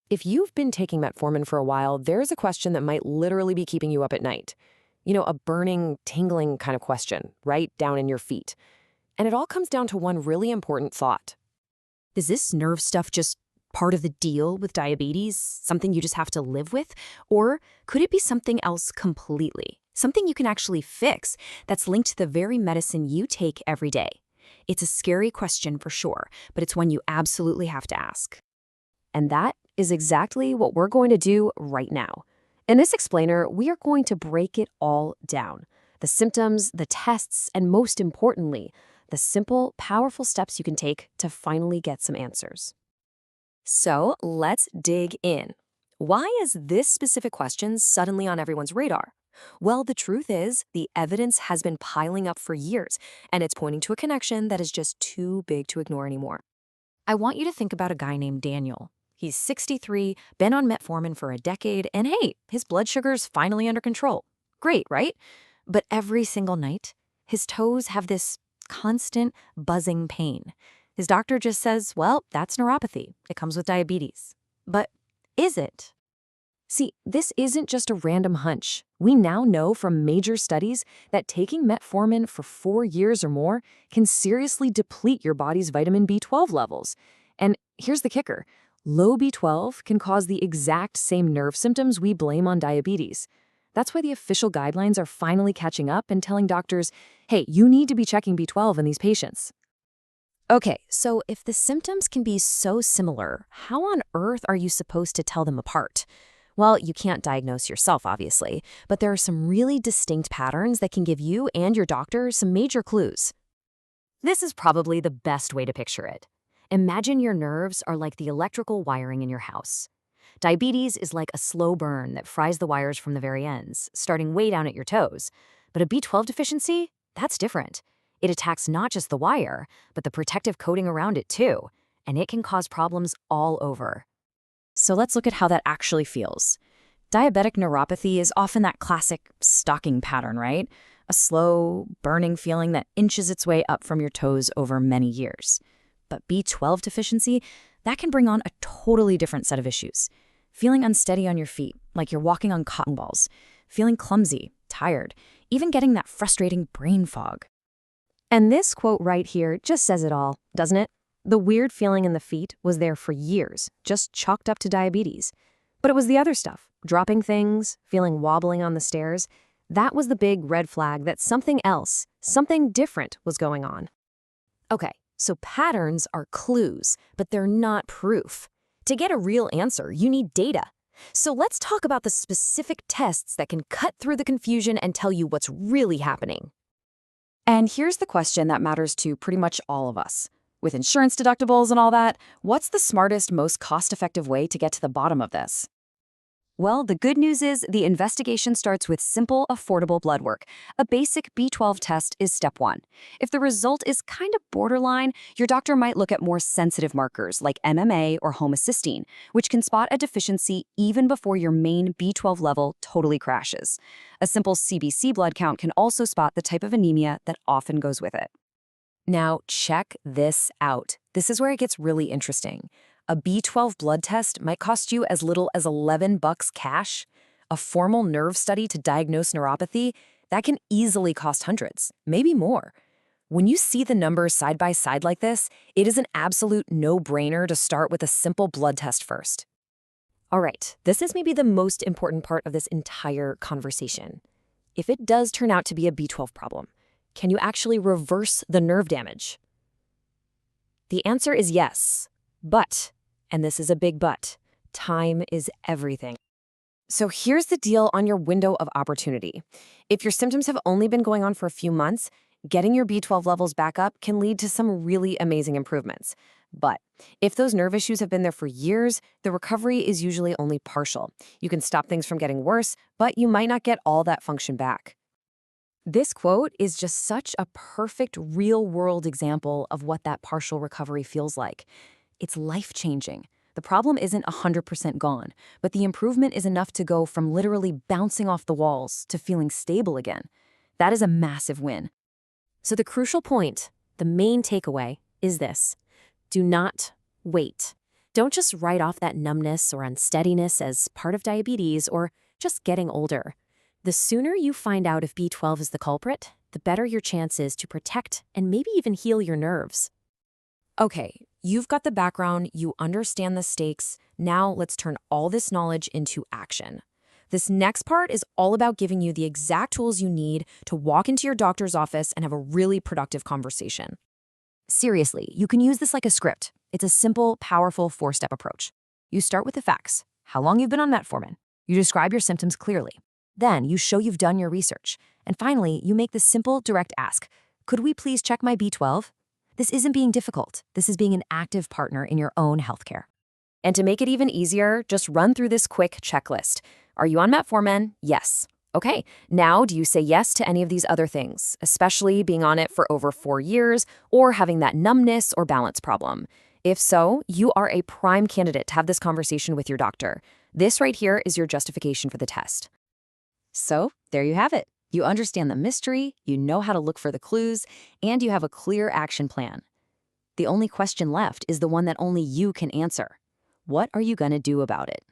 If you've been taking metformin for a while, there's a question that might literally be keeping you up at night. You know, a burning, tingling kind of question, right down in your feet. And it all comes down to one really important thought. Is this nerve stuff just part of the deal with diabetes, something you just have to live with? Or could it be something else completely? Something you can actually fix that's linked to the very medicine you take every day? It's a scary question for sure, but it's one you absolutely have to ask. And that is exactly what we're going to do right now. In this explainer, we are going to break it all down. The symptoms, the tests, and most importantly, the simple, powerful steps you can take to finally get some answers. So let's dig in. Why is this specific question suddenly on everyone's radar? Well, the truth is, the evidence has been piling up for years, and it's pointing to a connection that is just too big to ignore anymore. I want you to think about a guy named Daniel. He's 63, been on metformin for a decade, and hey, his blood sugar's finally under control. Great, right? But every single night, his toes have this constant buzzing pain. His doctor just says, well, that's neuropathy. It comes with diabetes. But is it? See, this isn't just a random hunch. We now know from major studies that taking metformin for 4 years or more can seriously deplete your body's vitamin B12 levels. And here's the kicker. Low B12 can cause the exact same nerve symptoms we blame on diabetes. That's why the official guidelines are finally catching up and telling doctors, hey, you need to be checking B12 in these patients. Okay, so if the symptoms can be so similar, how on earth are you supposed to tell them apart? Well, you can't diagnose yourself, obviously, but there are some really distinct patterns that can give you and your doctor some major clues. This is probably the best way to picture it. Imagine your nerves are like the electrical wiring in your house. Diabetes is like a slow burn that fries the wires from the very ends, starting way down at your toes. But a B12 deficiency? That's different. It attacks not just the wire, but the protective coating around it too, and it can cause problems all over. So let's look at how that actually feels. Diabetic neuropathy is often that classic stocking pattern, right? A slow, burning feeling that inches its way up from your toes over many years. But B12 deficiency, that can bring on a totally different set of issues. Feeling unsteady on your feet, like you're walking on cotton balls. Feeling clumsy, tired, even getting that frustrating brain fog. And this quote right here just says it all, doesn't it? The weird feeling in the feet was there for years, just chalked up to diabetes. But it was the other stuff, dropping things, feeling wobbling on the stairs. That was the big red flag that something else, something different was going on. Okay, so patterns are clues, but they're not proof. To get a real answer, you need data. So let's talk about the specific tests that can cut through the confusion and tell you what's really happening. And here's the question that matters to pretty much all of us. With insurance deductibles and all that, what's the smartest, most cost-effective way to get to the bottom of this? Well, the good news is the investigation starts with simple, affordable blood work. A basic B12 test is step one. If the result is kind of borderline, your doctor might look at more sensitive markers like MMA or homocysteine, which can spot a deficiency even before your main B12 level totally crashes. A simple CBC blood count can also spot the type of anemia that often goes with it. Now, check this out. This is where it gets really interesting. A B12 blood test might cost you as little as $11 cash. A formal nerve study to diagnose neuropathy, that can easily cost hundreds, maybe more. When you see the numbers side by side like this, it is an absolute no-brainer to start with a simple blood test first. All right, this is maybe the most important part of this entire conversation. If it does turn out to be a B12 problem, can you actually reverse the nerve damage? The answer is yes, but, and this is a big but, time is everything. So here's the deal on your window of opportunity. If your symptoms have only been going on for a few months, getting your B12 levels back up can lead to some really amazing improvements. But if those nerve issues have been there for years, the recovery is usually only partial. You can stop things from getting worse, but you might not get all that function back. This quote is just such a perfect real-world example of what that partial recovery feels like. It's life-changing. The problem isn't 100% gone, but the improvement is enough to go from literally bouncing off the walls to feeling stable again. That is a massive win. So the crucial point, the main takeaway, is this. Do not wait. Don't just write off that numbness or unsteadiness as part of diabetes or just getting older. The sooner you find out if B12 is the culprit, the better your chance is to protect and maybe even heal your nerves. Okay, you've got the background, you understand the stakes. Now let's turn all this knowledge into action. This next part is all about giving you the exact tools you need to walk into your doctor's office and have a really productive conversation. Seriously, you can use this like a script. It's a simple, powerful 4-step approach. You start with the facts, how long you've been on metformin. You describe your symptoms clearly. Then you show you've done your research. And finally, you make the simple, direct ask, could we please check my B12? This isn't being difficult. This is being an active partner in your own healthcare. And to make it even easier, just run through this quick checklist. Are you on metformin? Yes. Okay, now do you say yes to any of these other things, especially being on it for over 4 years or having that numbness or balance problem? If so, you are a prime candidate to have this conversation with your doctor. This right here is your justification for the test. So, there you have it. You understand the mystery, you know how to look for the clues, and you have a clear action plan. The only question left is the one that only you can answer. What are you going to do about it?